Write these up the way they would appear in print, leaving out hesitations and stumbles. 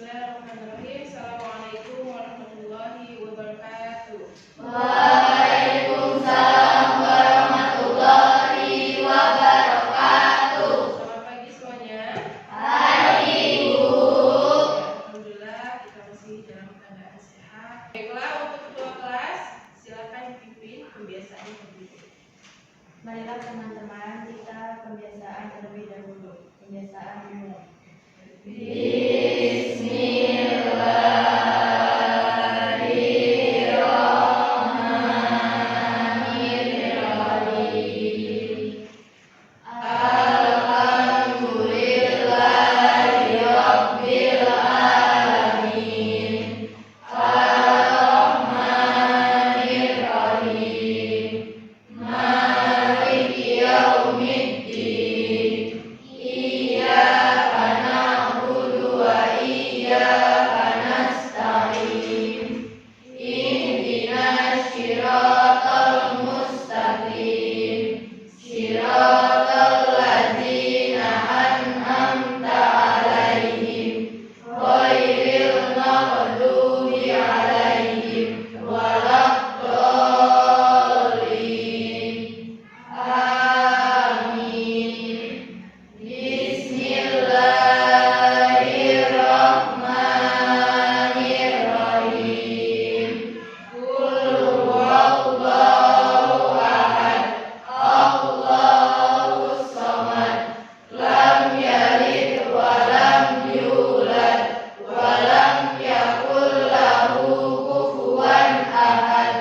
Bismillahirrahmanirrahim. Assalamualaikum warahmatullahi wabarakatuh. Waalaikumsalam warahmatullahi wabarakatuh. Selamat pagi semuanya. Pagi, Bu. Alhamdulillah kita masih dalam keadaan sehat. Baiklah, untuk ketua kelas silakan dipimpin pembiasaannya terlebih dahulu. Marilah teman-teman kita pembiasaan terlebih dahulu. Pembiasaan mulai. Bismillahirrahmanirrahim. Alhamdulillahirabbil alamin. Ar-Rahmanirrahim. Maliki yaumiddin. Iyyaka na'budu wa iyyaka nasta'in. Ihdinas siratal mustaqim. Siratal ladzina an'amta 'alaihim ghairil maghdubi 'alaihim waladdallin. Amin. Bismillahirrahmanirrahim. Qul huwallahu ahad. Allahus samad. Lam yalid wa lam yulad wa lam yakul lahu kufuwan ahad.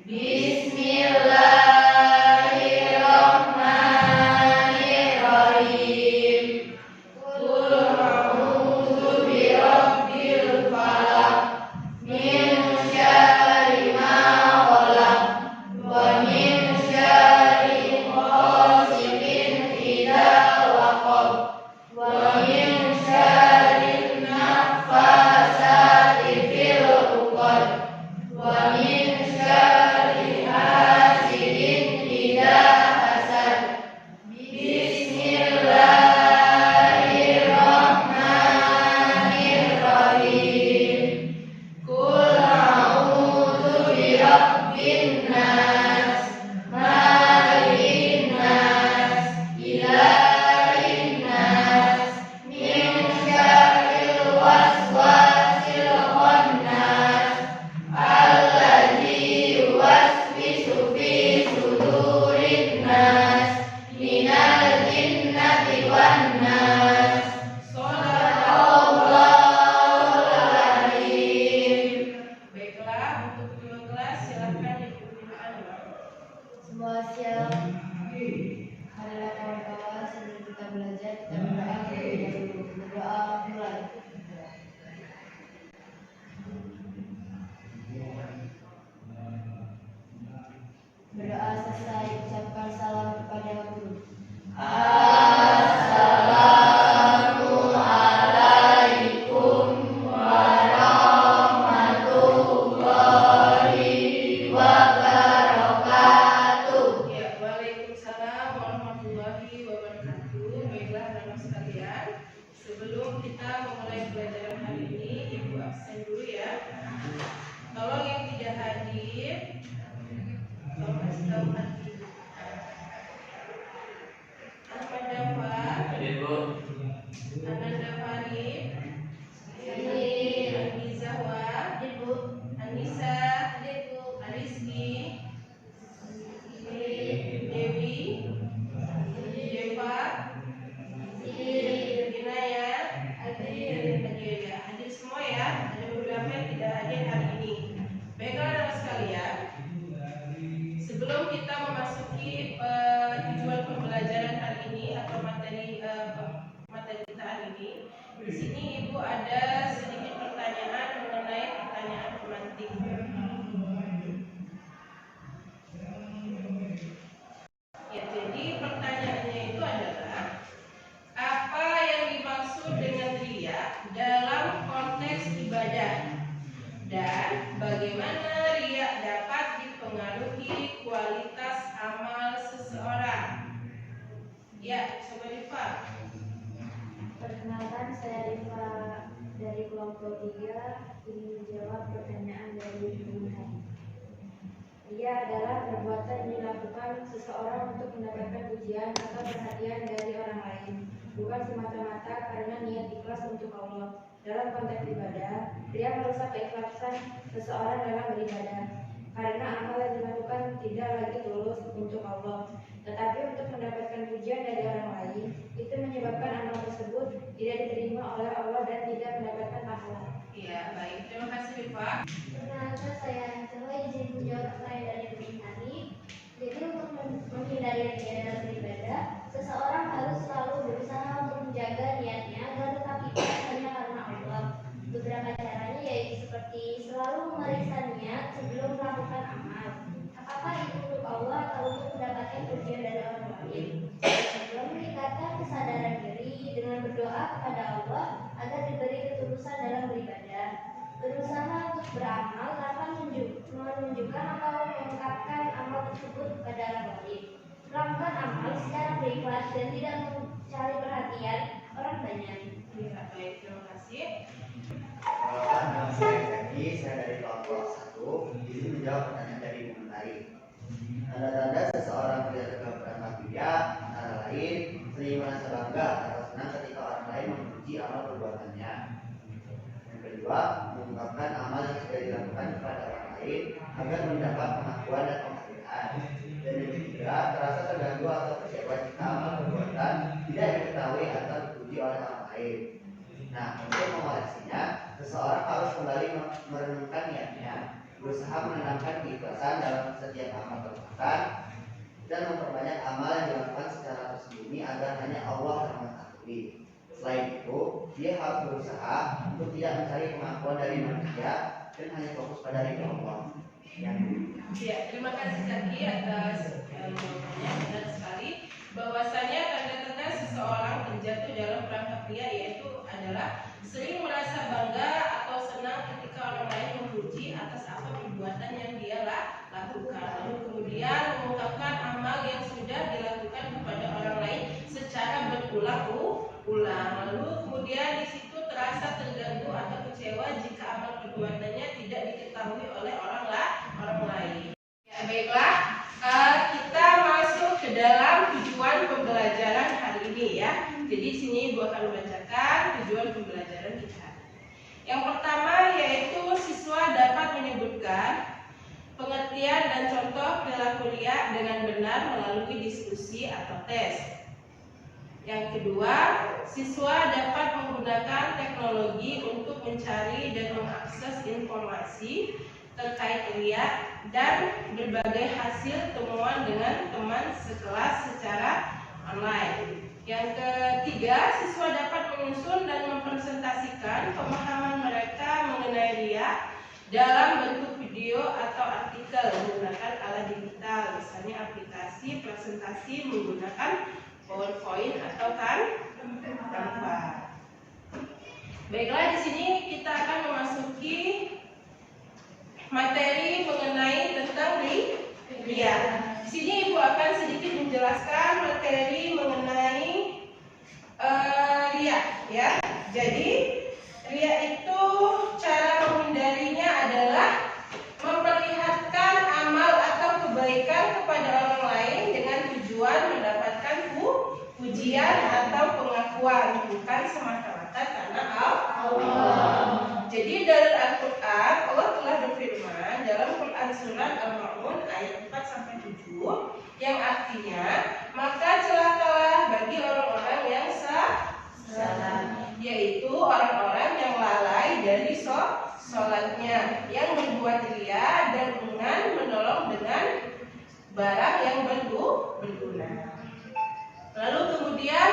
Bismillahirrahmanirrahim. Qul a'udzu birabbil falaq min syarri ma khalaq wa min syarri ghasiqin idza waqab wa min syarri naffasati fil 'uqad wa min syarri hasidin idza hasad. Bismillahirrahmanirrahim. Qul a'udzu birabbin nas, malikin nas, ilahin nas, min syarril waswasil khannas, alladzi yuwaswisu fi sudurin nas, minal jinnati wan nas. Shadaqallahul azim. Baiklah, untuk ketua kelas silakan dipimpin Anwar. Semua siap. Marilah kawan-kawan, sebelum kita belajar, kita berdoa terlebih dahulu. Berdoa mulai. Berdoa selesai, ucapkan salam kepada guru. Assalamualaikum warahmatullahi wabarakatuh. Ya, Waalaikumsalam warahmatullahi wabarakatuh. Baiklah anak-anak sekalian, sebelum kita memulai pelajaran hari ini, Ibu absen dulu ya. Tolong yang tidak hadir, tolong kasih tahu hadir. Ahmad Dafar, Ananda Farid, Andi Zahwa, Anissa, Rizky, Dewi, Deva, Inayat, hadir semua ya. Ada beberapa yang tidak hadir hari ini. Baiklah anak sekalian, sebelum kita memasuki tujuan pembelajaran hari ini atau materi kita hari ini, di sini Ibu ada sedikit pertanyaan mengenai pertanyaan pemantik. Ya, jadi pertanyaannya itu adalah apa yang dimaksud dengan riya dalam konteks ibadah dan bagaimana riya dapat dipengaruhi kualitas amal seseorang. Ya, coba Diva. Perkenalkan, saya Diva dari kelompok 3 ingin menjawab pertanyaan dari penulis. Ria adalah perbuatan yang dilakukan seseorang untuk mendapatkan pujian atau perhatian dari orang lain, bukan semata-mata karena niat ikhlas untuk Allah. Dalam konteks ibadah, ria merusak keikhlasan seseorang dalam beribadah, karena amal yang dilakukan tidak lagi tulus untuk Allah, tetapi untuk mendapatkan pujian dari orang lain. Itu menyebabkan amal tersebut tidak diterima oleh Allah dan tidak mendapatkan pahala. Iya, baik. Terima kasih, Rifa. Perkenalkan, saya coba izin menjawab pertanyaan dari Bumi tadi. Jadi untuk menghindari ria dalam beribadah, seseorang harus selalu berusaha untuk menjaga niatnya agar tetap ikhlas hanya karena Allah. Beberapa caranya yaitu seperti selalu memeriksa niat sebelum melakukan amal. Apakah itu untuk Allah atau untuk mendapatkan pujian dari orang lain? Sebelum meningkatkan kesadaran diri dengan berdoa kepada Allah agar diberi ketulusan dalam beribadah. Berusaha untuk beramal tanpa menunjukkan atau mengungkapkan amal tersebut kepada orang lain. Melakukan amal secara berikhlas dan tidak mencari perhatian orang banyak. Iya, baik. Terima kasih. Nama saya Zaki, saya dari kelompok 1. Di sini menjawab pertanyaan dari Bung Tari. Tanda-tanda seseorang tidak tegak berangkat ria antara lain sering merasa bangga atau senang ketika orang lain memuji amal perbuatannya. Yang kedua, mengungkapkan amal yang sudah dilakukan kepada orang lain agar mendapat pengakuan dan penghargaan. Dan yang ketiga, terasa terganggu atau kecewa jika amal perbuatan tidak diketahui atau dipuji oleh orang lain. Nah, untuk mengoreksinya, seseorang harus kembali merenungkan niatnya, berusaha menanamkan keikhlasan dalam setiap amal perbuatan, dan memperbanyak amal yang dilakukan secara tersembunyi agar hanya Allah yang mengetahui. Selain itu, dia harus berusaha untuk tidak mencari pengakuan dari manusia dan hanya fokus pada ridho Allah. Ya, terima kasih Zaki atas jawabannya. Benar sekali bahwasanya tanda-tanda seseorang terjatuh dalam perangkap ria yaitu adalah sering merasa bangga atau senang ketika orang lain memuji atas apa perbuatan yang dia lakukan. Lalu kemudian mengungkapkan amal yang sudah dilakukan kepada orang lain secara berulang-ulang. Lalu kemudian di situ terasa terganggu atau kecewa jika amal perbuatannya tidak diketahui oleh orang lain. Ya, baiklah, kita masuk ke dalam tujuan pembelajaran hari ini ya. Jadi sini Ibu akan membacakan tujuan pembelajaran kita. Yang pertama yaitu siswa dapat menyebutkan pengertian dan contoh perilaku ria dengan benar melalui diskusi atau tes. Yang kedua, siswa dapat menggunakan teknologi untuk mencari dan mengakses informasi terkait ria dan berbagai hasil temuan dengan teman sekelas secara online. Yang ketiga, siswa dapat menyusun dan mempresentasikan pemahaman mereka mengenai ria dalam bentuk video atau artikel menggunakan alat digital, misalnya aplikasi presentasi menggunakan PowerPoint atau Canva. Baiklah, di sini kita akan memasuki materi mengenai tentang ria. Di sini Ibu akan sedikit menjelaskan materi mengenai ria, ya. Jadi ria itu cara menghindarinya adalah memperlihatkan amal atau kebaikan kepada orang lain dengan tujuan mendapatkan pujian atau pengakuan, bukan semata-mata karena Allah. Jadi dari Al-Quran, Allah telah berfirman dalam Quran surat Al-Ma'un ayat 4-7 yang artinya, maka celakalah bagi orang-orang yang salah, yaitu orang-orang yang lalai dari sholatnya, yang berbuat ria dan enggan menolong dengan barang yang berguna. Lalu kemudian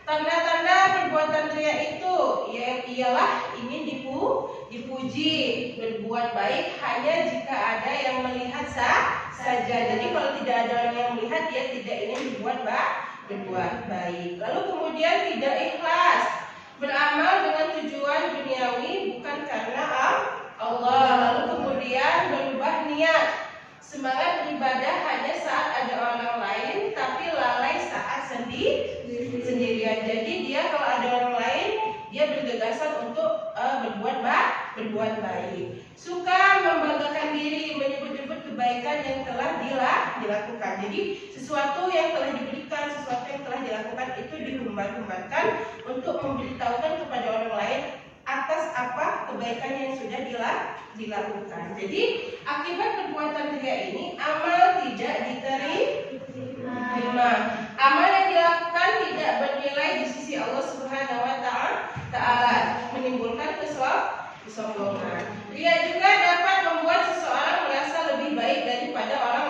tanda-tanda perbuatan ria itu ialah ingin dipuji, berbuat baik hanya jika ada yang melihat saja. Jadi kalau tidak ada orang yang melihat, dia tidak ingin berbuat baik. Lalu kemudian tidak ikhlas, beramal dengan tujuan duniawi bukan karena Allah. Lalu kemudian berubah niat, semangat beribadah hanya saat ada orang lain, tapi lalai saat sendirian. Jadi dia kalau ada orang lain, dia bergagasan untuk berbuat berbuat baik. Suka membanggakan diri, menyebut-nyebut kebaikan yang telah dilakukan. Jadi sesuatu yang telah diberikan, sesuatu yang telah dilakukan itu dihumbar-humbarkan untuk memberitahukan kepada orang lain atas apa kebaikan yang sudah dilakukan. Jadi akibat perbuatan riya ini amal tidak diterima. Amal yang dilakukan tidak bernilai di sisi Allah Subhanahu wa taala, menimbulkan kesombongan. Riya juga dapat membuat seseorang merasa lebih baik daripada orang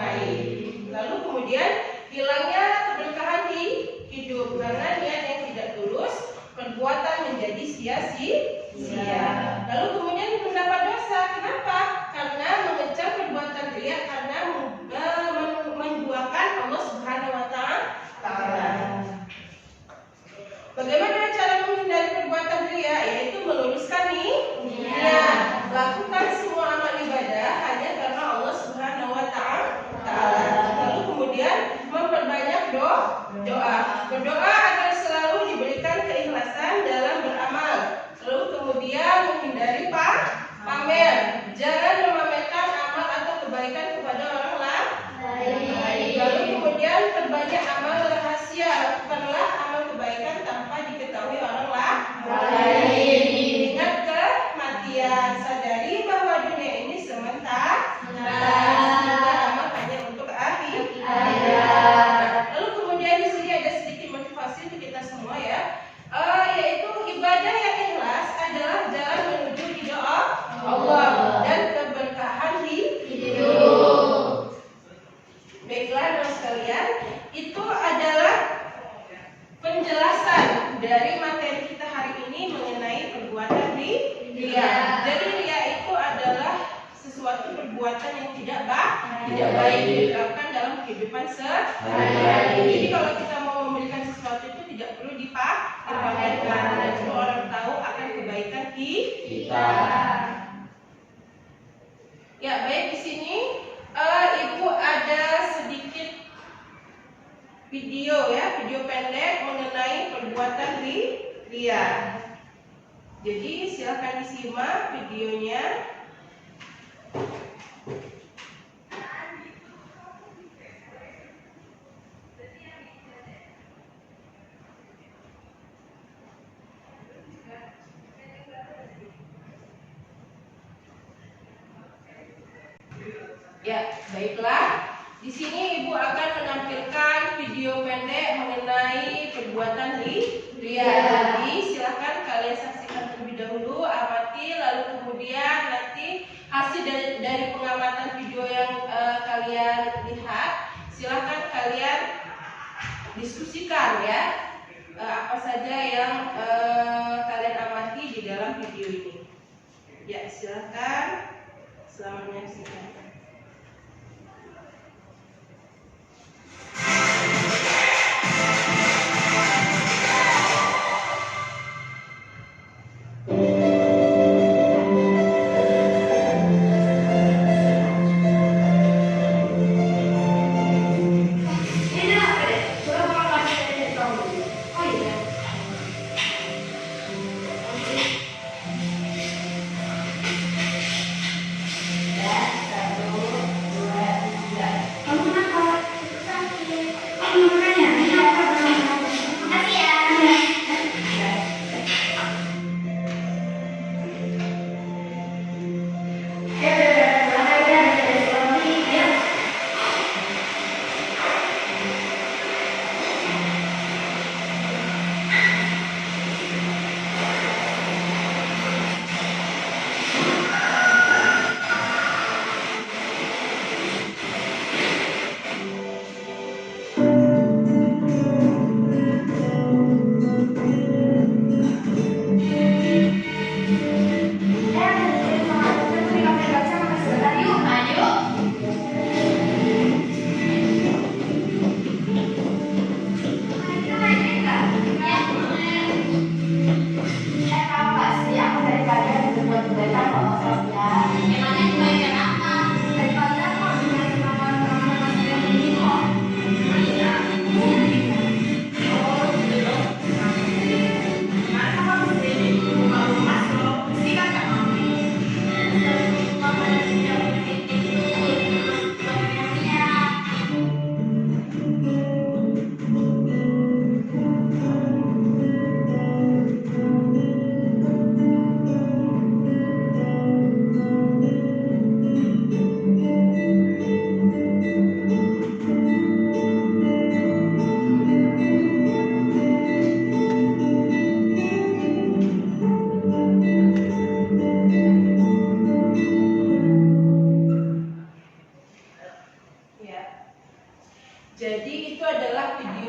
lain. Lalu kemudian hilangnya keberkahan di hidup karena niat yang tidak tulus, perbuatan menjadi sia-sia. Lalu kemudian mendapat dosa. Kenapa? Karena mengecam perbuatan riya, karena menduakan Allah Subhanahu wa taala. Bagaimana cara menghindari perbuatan riya? Yaitu meluruskan niat. Lakukan semua amal ibadah hanya karena Allah Subhanahu wa taala. Lalu kemudian memperbanyak doa. Berdoa agar selalu diberikan keikhlasan dalam beramal. Lalu kemudian menghindari pamer. Jangan memamerkan amal atau kebaikan kepada orang lain. Lalu kemudian perbanyak amal rahasia. Lakukanlah amal kebaikan tanpa diketahui orang lain. Ingat kematian. Sadari bahwa dunia ini sementara. Sehingga amal hanya untuk akhirat. Lalu kemudian di sini ada sedikit motivasi untuk kita semua ya. Yaitu ibadah yang ikhlas adalah jalan menuju ridha Allah dan keberkahan di hidup. Baiklah teman sekalian, itu adalah penjelasan dari materi kita hari ini mengenai perbuatan riya. Jadi riya itu adalah sesuatu perbuatan yang tidak baik diterapkan dalam kehidupan sehari-hari. Jadi kalau kita mau memberikan sesuatu itu tidak perlu dipamerkan, tidak perlu orang tahu akan kebaikan kita. Ya baik, di sini Ibu ada sedikit video pendek mengenai perbuatan riya. Jadi silakan disimak videonya. Ya, baiklah. Di sini Ibu akan menampilkan video pendek mengenai perbuatan riya. Jadi silakan kalian saksikan terlebih dahulu, amati, lalu kemudian nanti hasil dari pengamatan video yang kalian lihat, silakan kalian diskusikan ya apa saja yang kalian amati di dalam video ini. Ya, silakan. Selamat menyaksikan.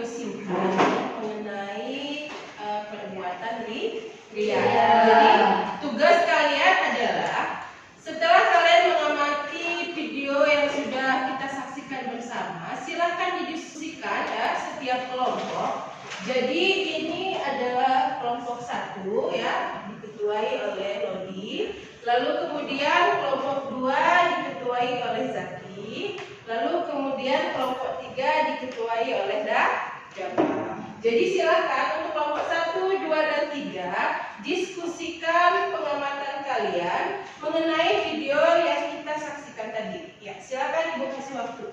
singkat mengenai perbuatan ria. Jadi tugas kalian adalah setelah kalian mengamati video yang sudah kita saksikan bersama, silakan didiskusikan ya setiap kelompok. Jadi ini adalah kelompok 1 ya, diketuai oleh Lodi. Lalu kemudian kelompok 2 diketuai oleh Zaki. Lalu kemudian kelompok 3 diketuai oleh Dama. Jadi silakan untuk kelompok 1, 2, dan 3 diskusikan pengamatan kalian mengenai video yang kita saksikan tadi. Ya, silakan Ibu kasih waktu.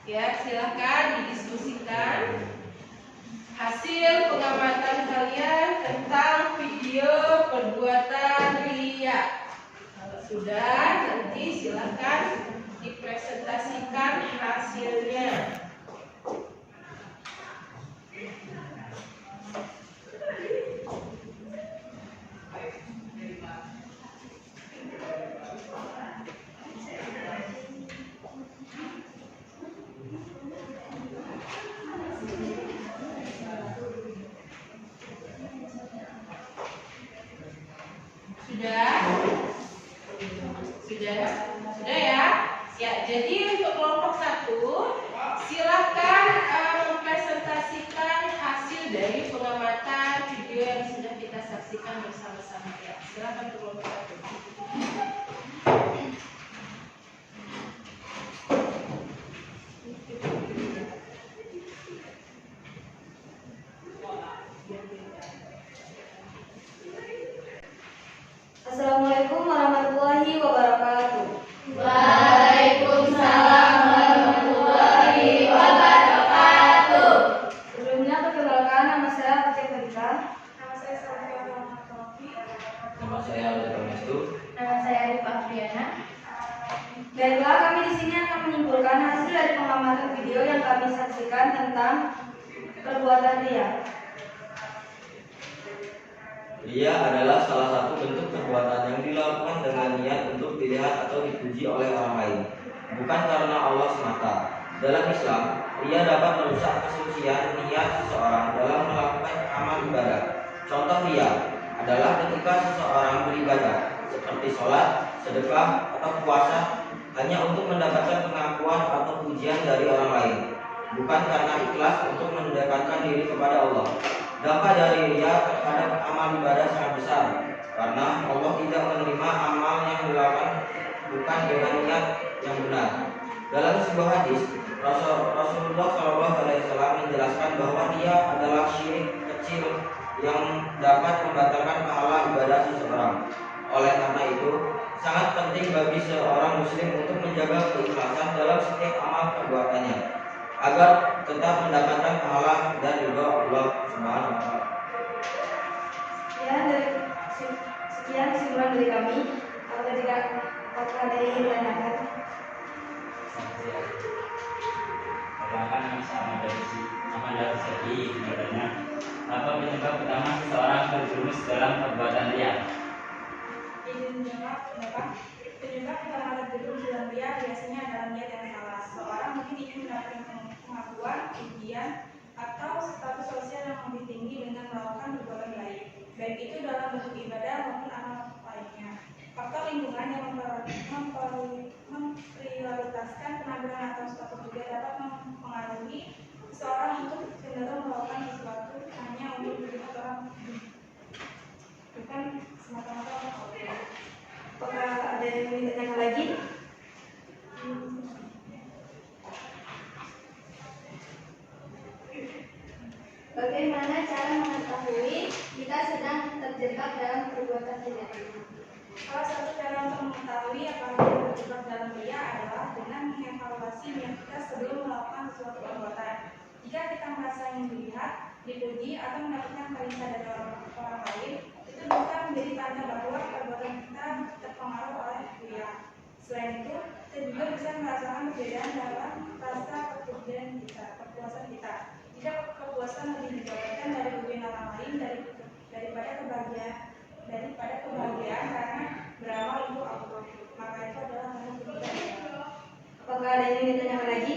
Ya, silakan didiskusikan hasil pengamatan kalian tentang video perbuatan ria. Kalau sudah, nanti silakan dipresentasikan hasilnya. Sudah ya. Ya, jadi untuk kelompok 1 silakan mempresentasikan hasil dari pengamatan video yang sudah kita saksikan bersama-sama ya. Silakan untuk kelompok 1. Assalamualaikum warahmatullahi wabarakatuh. Waalaikumsalam warahmatullahi wabarakatuh. Sebelumnya perkenalkan, nama saya Fatia Fadika. Nama saya Sofia Rahmatofi. Nama saya Aldo Ernesto. Nama saya Arif Afriana. Baiklah, kami di sini akan menyimpulkan hasil dari pengamatan video yang kami saksikan tentang perbuatan ria. Ria adalah salah satu bentuk perbuatan yang dilakukan dengan niat untuk dilihat atau dipuji oleh orang lain, bukan karena Allah semata. Dalam Islam, ria dapat merusak kesucian niat seseorang dalam melakukan amal ibadah. Contoh ria adalah ketika seseorang beribadah, seperti sholat, sedekah, atau puasa, hanya untuk mendapatkan pengakuan atau pujian dari orang lain, bukan karena ikhlas untuk mendekatkan diri kepada Allah. Dampak dari ria terhadap amal ibadah sangat besar, karena Allah tidak menerima amal yang dilakukan bukan dengan niat yang benar. Dalam sebuah hadis, Rasulullah SAW menjelaskan bahwa ria adalah syirik kecil yang dapat membatalkan pahala ibadah seseorang. Oleh karena itu, sangat penting bagi seorang muslim untuk menjaga keikhlasan dalam setiap amal perbuatannya, agar tetap mendapatkan pahala dan ridho Allah Subhanahu wa Ta'ala. Sekian kesimpulan dari kami. Apakah ada yang ingin ditanyakan? Perkenalkan, nama saya Ahmad dari Segi. Sebenarnya, apa penyebab utama seseorang terjerumus dalam perbuatan ria? Penyebab utama terjerumus dalam ria biasanya adalah niat yang salah. Seorang mungkin ingin mendapatkan pengakuan, pujian, atau status sosial yang lebih tinggi dengan melakukan perbuatan baik, baik itu dalam bentuk ibadah maupun amal lainnya. Faktor lingkungan yang memprioritaskan penampilan atau status juga dapat mempengaruhi seseorang untuk cenderung melakukan sesuatu hanya untuk dilihat orang, bukan semata-mata orang lain. Apakah ada yang ingin ditanyakan lagi? Bagaimana cara mengetahui terjebak dalam perbuatan riya. Salah satu cara untuk mengetahui apakah kita terjebak dalam riya adalah dengan mengevaluasi niat kita sebelum melakukan sesuatu perbuatan. Jika kita merasa ingin dilihat, dipuji, atau mendapatkan perintah dari orang lain, itu bisa menjadi tanda bahwa perbuatan kita terpengaruh oleh riya. Selain itu, kita juga bisa merasakan perbedaan dalam rasa kepuasan kita. Jika kepuasan lebih didapatkan dari pujian orang lain daripada kebahagiaan karena beramal untuk Allah, maka itu adalah tanda kebahagiaan. Apakah ada yang ingin ditanyakan lagi?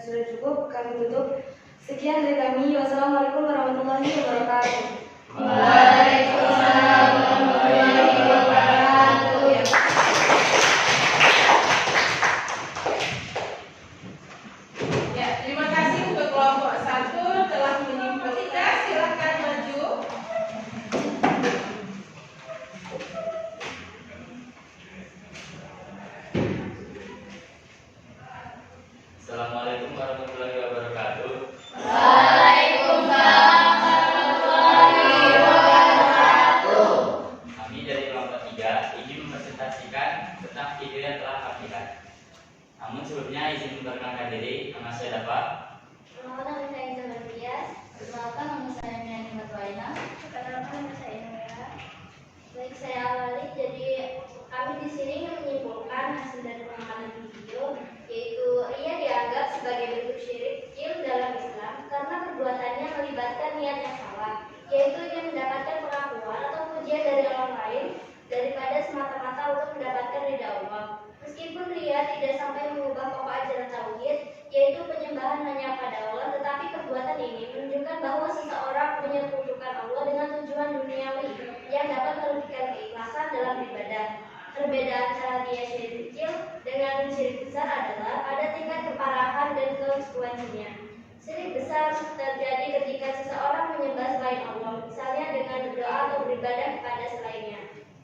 Sudah cukup, kami tutup. Sekian dari kami. Wassalamualaikum warahmatullahi wabarakatuh. Waalaikumsalam warahmatullahi wabarakatuh. Ya, terima kasih untuk kelompok 1 telah menyimpulkan. Silakan maju. Assalamualaikum warahmatullahi wabarakatuh. Waalaikumsalam warahmatullahi wabarakatuh. Kami dari kelompok 3 ingin mempresentasikan tentang video yang telah kami lihat. Namun sebelumnya izin memperkenalkan diri, nama saya Dapat. Perkenalkan nama saya Jalan Bias. Perkenalkan nama saya Miani Matwaina. Perkenalkan nama saya Inara. Baik, saya awali. Jadi kami di sini ingin menyimpulkan hasil dari pengamatan video, yaitu ia dianggap sebagai bentuk syirik kecil dalam Islam karena perbuatannya melibatkan niat yang salah, yaitu ingin mendapatkan pengakuan atau pujian dari orang lain daripada semata-mata untuk mendapatkan ridha Allah. Meskipun ria tidak sampai mengubah pokok ajaran tauhid, yaitu penyembahan hanya pada Allah, tetapi perbuatan ini menunjukkan bahwa seseorang menyekutukan Allah dengan tujuan duniawi yang dapat merugikan keikhlasan dalam beribadah. Perbedaan antara ria syirik kecil dengan syirik besar adalah pada tingkat keparahan dan konsekuensinya. Syirik besar terjadi ketika seseorang menyembah selain Allah, misalnya dengan berdoa atau beribadah kepada selainnya,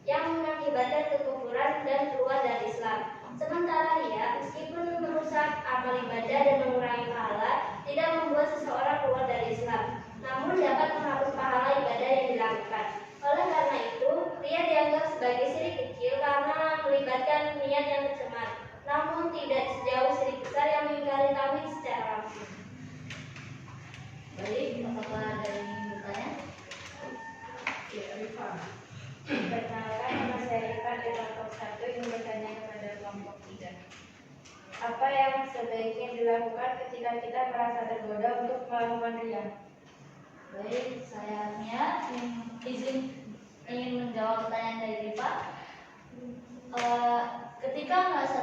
yang mengakibatkan kekufuran dan keluar dari Islam. Sementara ria, meskipun merusak amal ibadah dan mengurangi pahala, tidak membuat seseorang keluar dari Islam, namun dapat menghapus pahala ibadah yang dilakukan. Oleh karena itu, ria dianggap sebagai syirik kecil karena melibatkan niat yang tercemar, namun tidak sejauh syirik besar yang mengingkari tauhid secara langsung. Baik, apakah ada yang ingin bertanya? Ya, Rifan. Perkenalkan, nama saya Rifan dari kelompok 1 ingin bertanya kepada kelompok 3. Apa yang sebaiknya dilakukan ketika kita merasa tergoda untuk melakukan riya? Baik, saya Mia ingin menjawab pertanyaan dari Rifa. Ketika merasa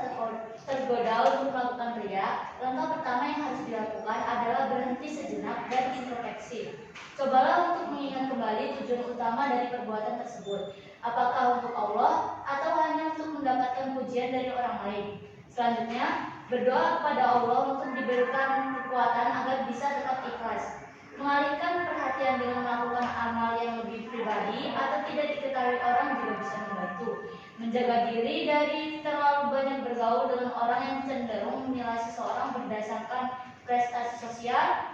tergoda untuk melakukan ria, langkah pertama yang harus dilakukan adalah berhenti sejenak dan introspeksi. Cobalah untuk mengingat kembali tujuan utama dari perbuatan tersebut. Apakah untuk Allah atau hanya untuk mendapatkan pujian dari orang lain? Selanjutnya, berdoa kepada Allah untuk diberikan kekuatan agar bisa tetap ikhlas. Mengalihkan perhatian dengan melakukan amal yang lebih pribadi atau tidak diketahui orang juga bisa membantu. Menjaga diri dari terlalu banyak bergaul dengan orang yang cenderung menilai seseorang berdasarkan prestasi sosial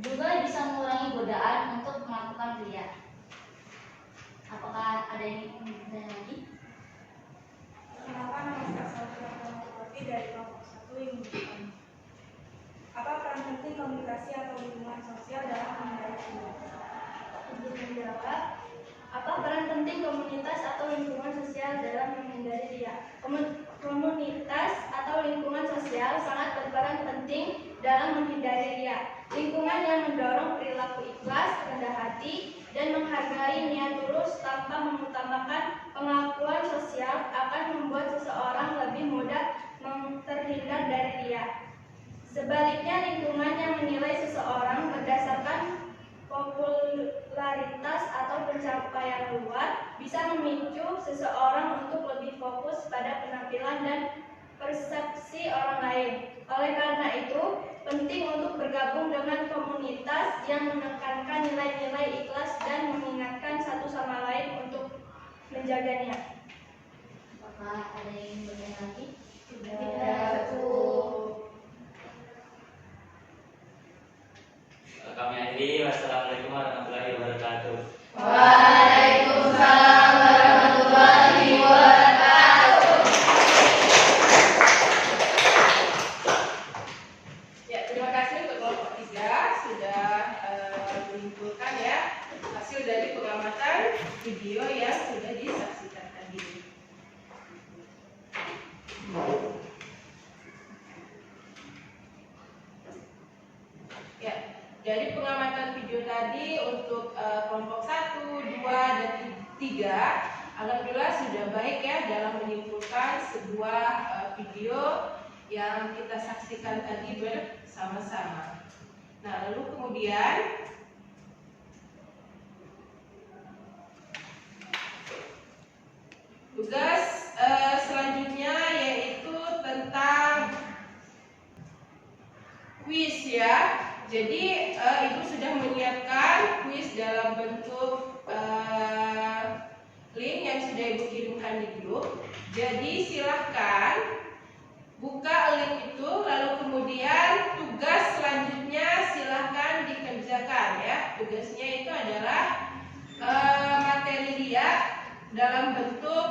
juga bisa mengurangi godaan untuk melakukan riya. Apakah ada yang ingin bertanya lagi? Kenapa nama saya dari kelompok 1 yang bertanya? Apa peran penting komunikasi atau lingkungan sosial dalam menghindari riya? Untuk menjawab, apa peran penting komunitas atau lingkungan sosial dalam menghindari riya? Komunitas atau lingkungan sosial sangat berperan penting dalam menghindari riya. Lingkungan yang mendorong perilaku ikhlas, rendah hati, dan menghargai niat tulus tanpa mengutamakan pengakuan sosial akan membuat seseorang lebih mudah terhindar dari riya. Sebaliknya, lingkungan yang menilai seseorang berdasarkan popularitas atau pencapaian luar bisa memicu seseorang untuk lebih fokus pada penampilan dan persepsi orang lain. Oleh karena itu, penting untuk bergabung dengan komunitas yang menekankan nilai-nilai ikhlas dan mengingatkan satu sama lain untuk menjaganya. Apakah ada yang ingin bertanya lagi? Kami akhiri. Wassalamualaikum warahmatullahi wabarakatuh. wabarakatuh. Waalaikumsalam warahmatullahi wabarakatuh. Ya, terima kasih untuk kelompok 3 sudah menyimpulkan ya hasil dari pengamatan video yang sudah disaksikan tadi. Ya, dari pengamatan video tadi untuk kelompok 1, 2, dan 3, alhamdulillah sudah baik ya dalam menyimpulkan sebuah video yang kita saksikan tadi bersama-sama. Nah, lalu kemudian tugas selanjutnya yaitu tentang kuis ya. Jadi Ibu sudah menyiapkan kuis dalam bentuk link yang sudah Ibu kirimkan di grup. Jadi silahkan buka link itu, lalu kemudian tugas selanjutnya silahkan dikerjakan ya. Tugasnya itu adalah materi dia dalam bentuk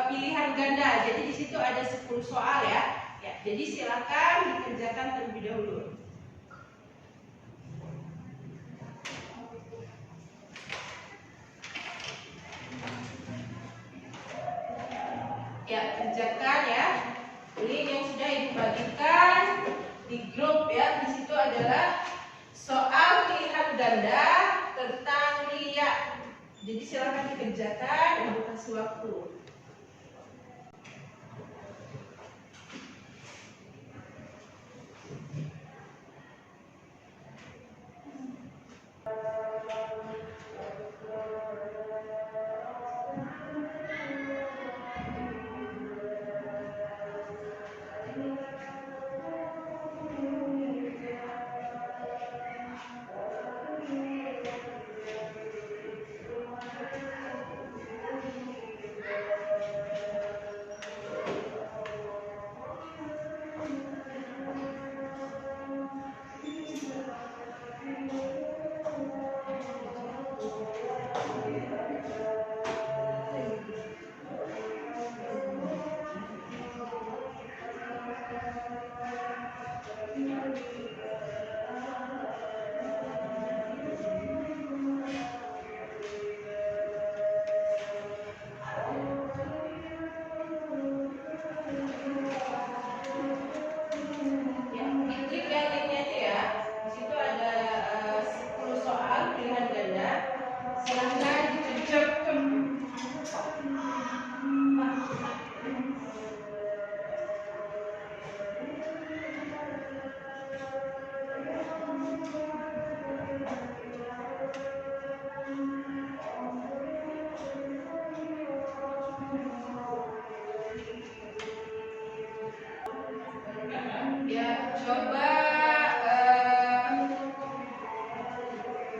pilihan ganda. Jadi di situ ada 10 soal ya. Jadi silahkan dikerjakan terlebih dahulu. Ya, kerjakan ya. Link yang sudah Ibu bagikan di grup ya. Di situ adalah soal pilihan ganda tentang Lia. Jadi silakan dikerjakan, Ibu kasih waktu. Coba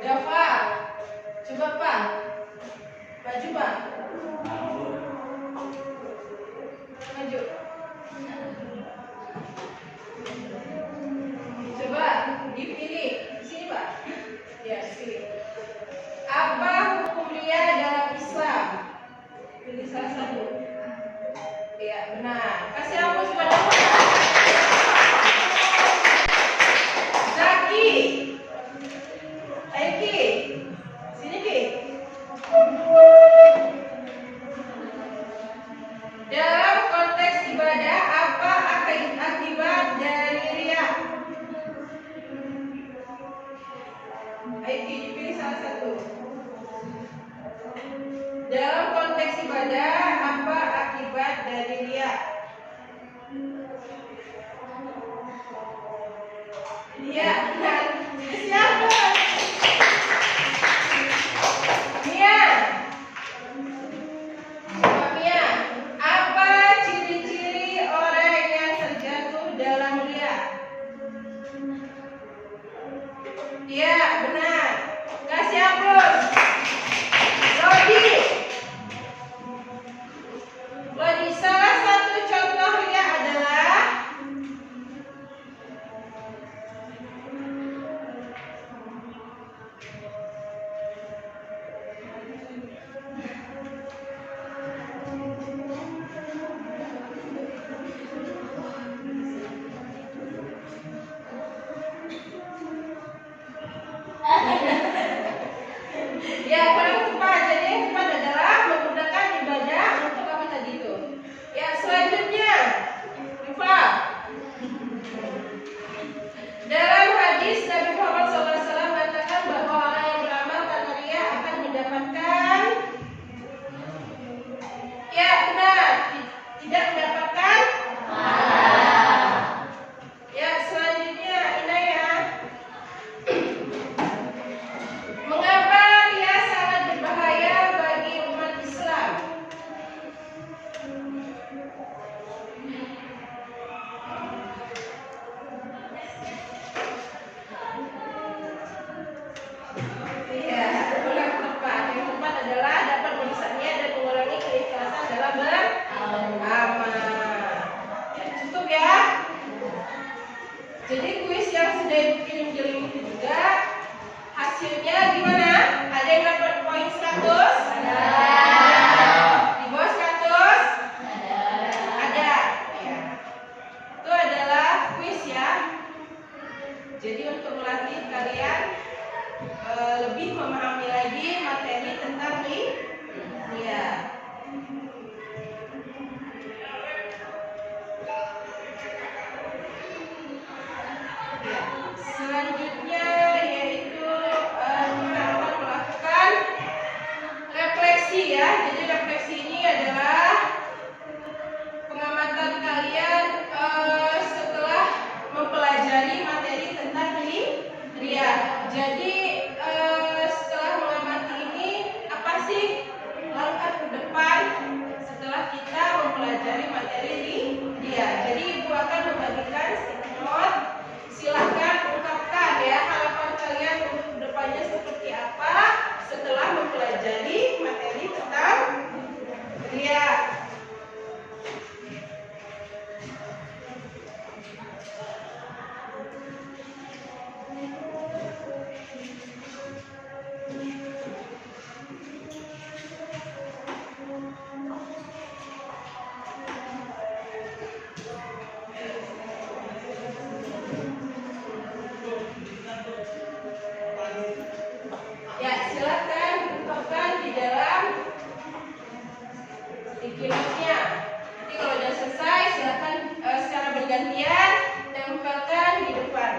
Dava, coba Pak, maju Pak, maju. Coba dipilih, sini Pak, ya sini. Apa hukum Lia dalam Islam? Pilih salah satu. Ya benar. Kasih hapus pada Zaki, ayo Ki, sini Ki. Dalam konteks ibadah apa akibat dari riya? Ayo Ki, dipilih salah satu. Dalam konteks ibadah apa akibat dari riya? Iya, benar. Siapa? Mia. Coba Mia, apa ciri-ciri orang yang terjatuh dalam riya? Iya, benar. Kasih aplaus. Rodi. Rodi, salah satu contoh riya adalah Iya, yang tepat. Yang tepat adalah dapat merusak niat dan mengurangi keikhlasan dalam beramal. Ya, cukup ya. Jadi kuis yang sudah Ibu kirim itu juga hasilnya gimana? Ada yang dapat poin 100? Ada. Di bawah 100? Ada. Ya. Itu adalah kuis ya. Jadi untuk melatih kalian lebih memahami lagi materi tentang dia. Ya, selanjutnya yaitu kita akan melakukan refleksi ya. Jadi refleksi ini adalah pengamatan kalian setelah mempelajari materi tentang ria. Jadi setelah mengamati ini apa sih langkah ke depan setelah kita mempelajari materi ria. Jadi Ibu akan membagikan note. Silahkan ungkapkan ya harapan kalian untuk kedepannya seperti apa setelah mempelajari materi tentang ria. Ya, silakan ungkapkan di dalam sticky note-nya. Nanti kalau sudah selesai, silakan secara bergantian tempelkan di depan.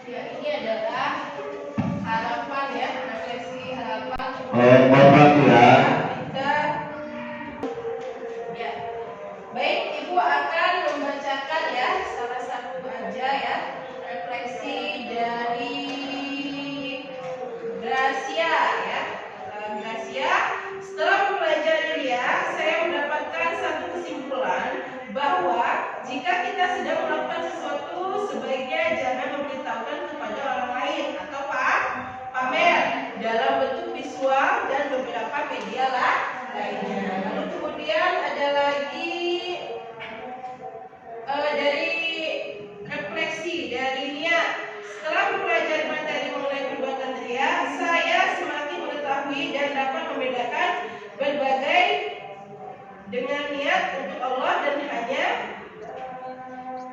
Ya, ini adalah harapan ya, refleksi harapan. Kita ya. Baik, Ibu akan membacakan ya salah satu aja ya refleksi dari Gracia ya. Gracia, setelah mempelajari dia, saya mendapatkan satu kesimpulan bahwa jika kita sedang melakukan sesuatu, sebaiknya jangan memberitahukan kepada orang lain atau pamer dalam bentuk visual dan beberapa media lainnya. Lalu kemudian ada lagi dari refleksi dari niat. Setelah mempelajari materi mengenai perbuatan ria, saya semakin mengetahui dan dapat membedakan berbagai dengan niat untuk Allah dan hanya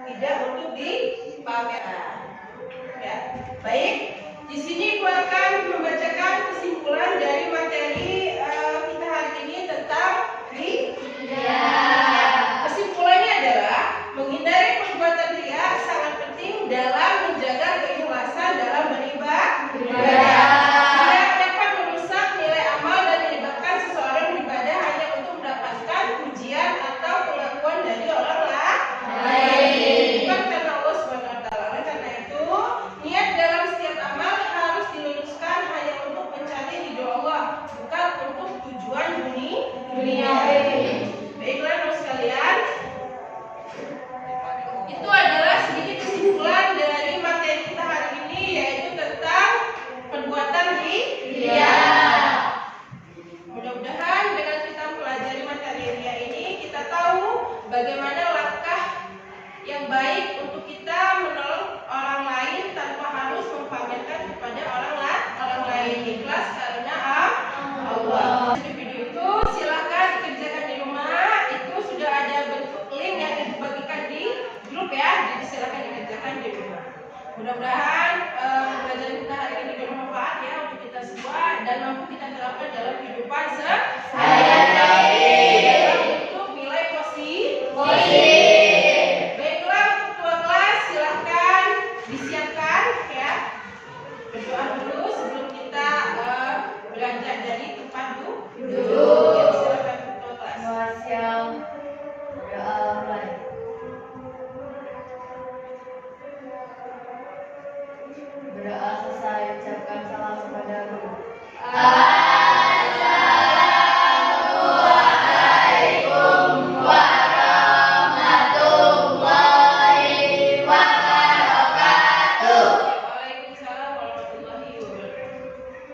tidak untuk dipamerkan. Ya, baik. Di sini aku akan membacakan kesimpulan dari